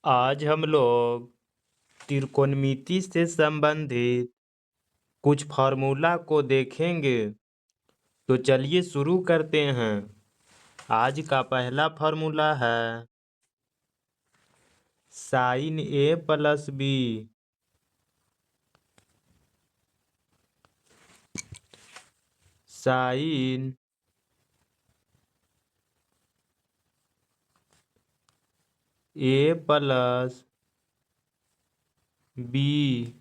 आज हम लोग त्रिकोणमिति से संबंधित कुछ फार्मूला को देखेंगे। तो चलिए शुरू करते हैं। आज का पहला फार्मूला है sine A plus B. Sine A plus B,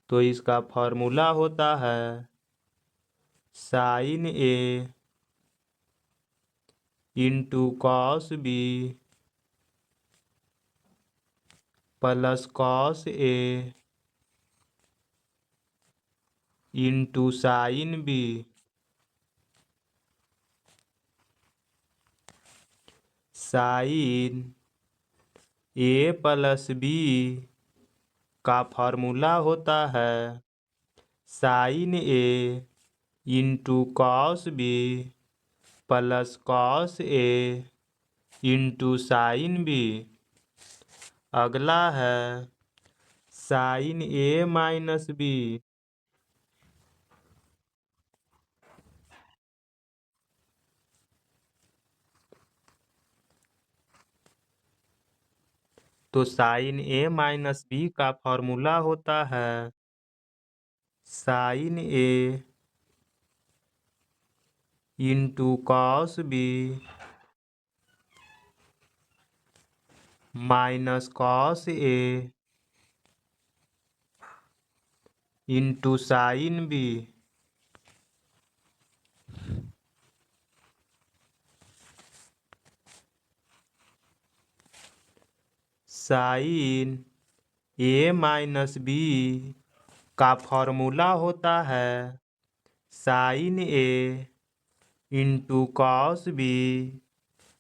तो इसका फार्मूला होता है sine A into cos B plus cos A into sine B. Sine A plus B का फार्मूला होता है sine A into cos B plus cos A into sine B. अगला है sine A minus B. तो sine A minus B का formula होता है sine A into cos B minus cos A into sine B. Sine A minus B का formula होता है sine A into cos B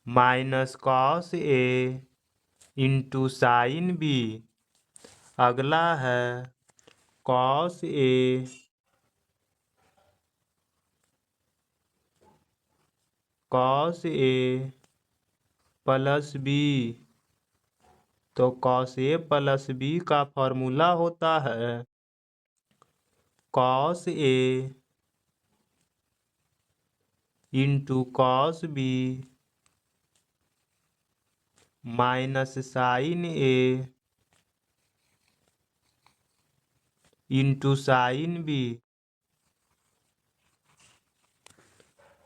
minus cos A into sine B. अगला है cos A plus B. तो cos A plus B का formula होता है cos A into cos B minus sine A into sine B.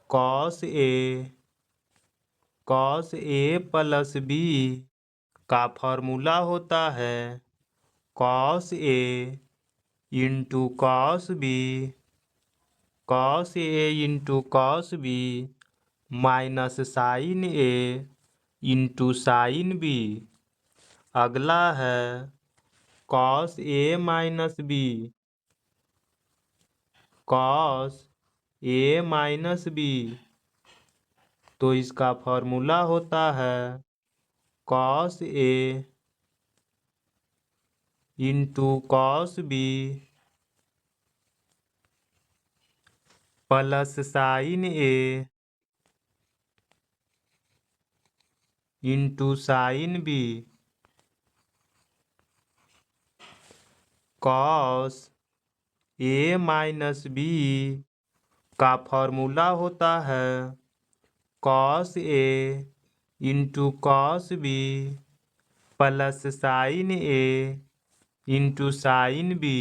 Cos A plus B का formula होता है cos A into cos B minus sine A into sine B. अगला है cos A minus B. Cos A minus B, तो इसका formula होता है cos A into cos B plus sine A into sine B. Cos A minus B का formula होता है cos A into cos B plus sine A into sine B.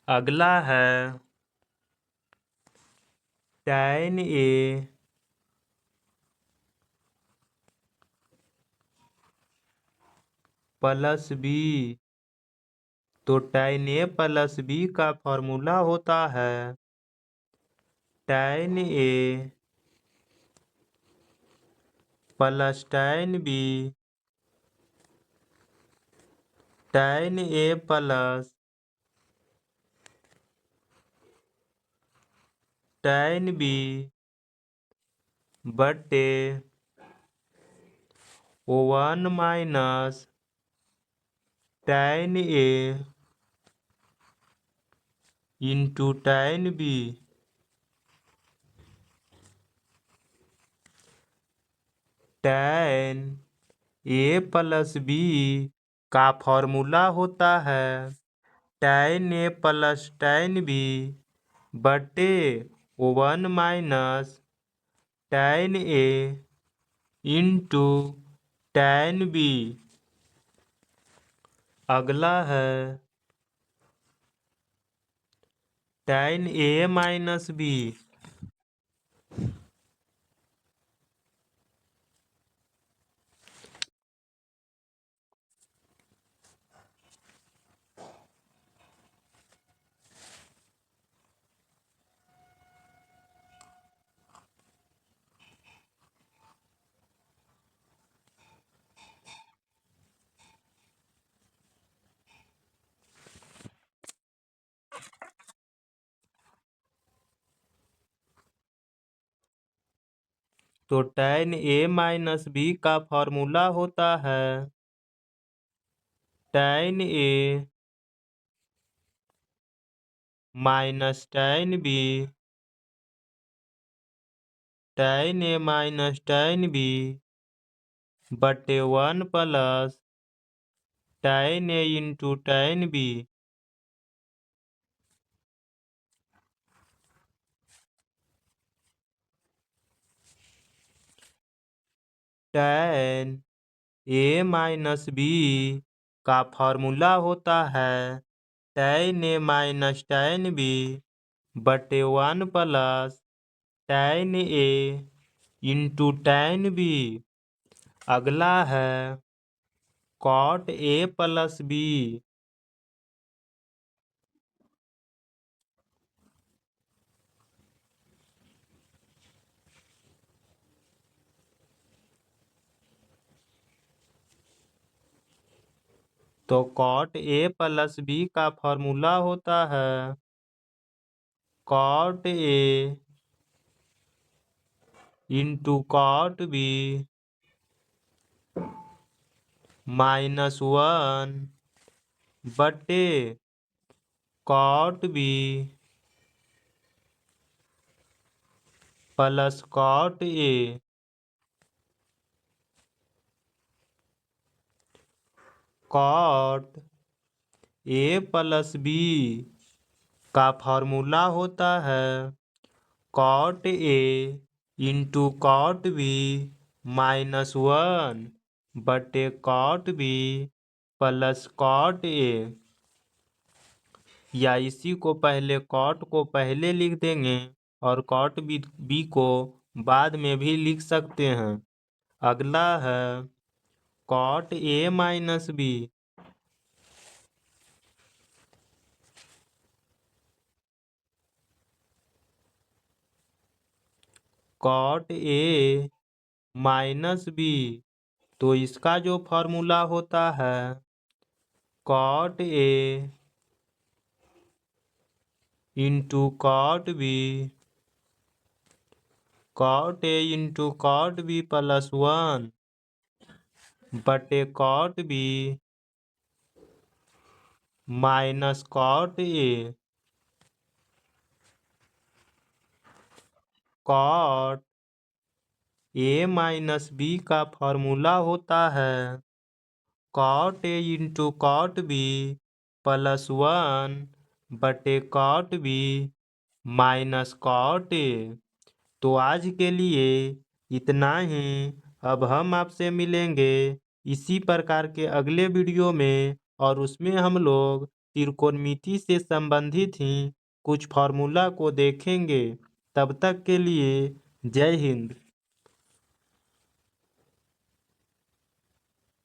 अगला है tan A plus B. तो tan A plus B का formula होता है tan A plus tan B. Tan A plus tan B बटे 1 minus tan A into tan B. Tan A plus B का formula होता है tan ए plus tan B बटे 1 minus tan ए into tan B. अगला है tan ए minus B. तो tan ए minus B का formula होता है tan ए माइनस tan बी tan ए माइनस tan बी बटे 1 प्लस tan ए इंटू tan बी। tan ए माइनस बी का formula होता है tan ए माइनस tan बी बटे 1 प्लस tan ए इंटू tan बी। अगला है cot ए प्लस बी। तो cot ए प्लस बी का formula होता है cot ए इंटू cot बी -1 बटे cot बी प्लस cot ए। cot ए प्लस बी का फॉर्मूला होता है cot ए इंटू cot बी -1 बटे cot बी प्लस cot ए। या इसी को पहले cot को पहले लिख देंगे और cot बी को बाद में भी लिख सकते हैं। अगला है cot ए माइनस बी। cot ए माइनस बी तो इसका जो फॉर्मूला होता है cot ए इंटू cot बी cot ए इंटू cot बी प्लस 1 बटे cot बी माइनस cot ए। cot ए माइनस बी का फॉर्मूला होता है cot ए इंटू cot बी प्लस 1 बटे cot बी माइनस cot ए। तो आज के लिए इतना ही। अब हम आपसे मिलेंगे इसी प्रकार के अगले वीडियो में और उसमें हम लोग त्रिकोणमिति से संबंधित ही कुछ फार्मूला को देखेंगे। तब तक के लिए जय हिंद।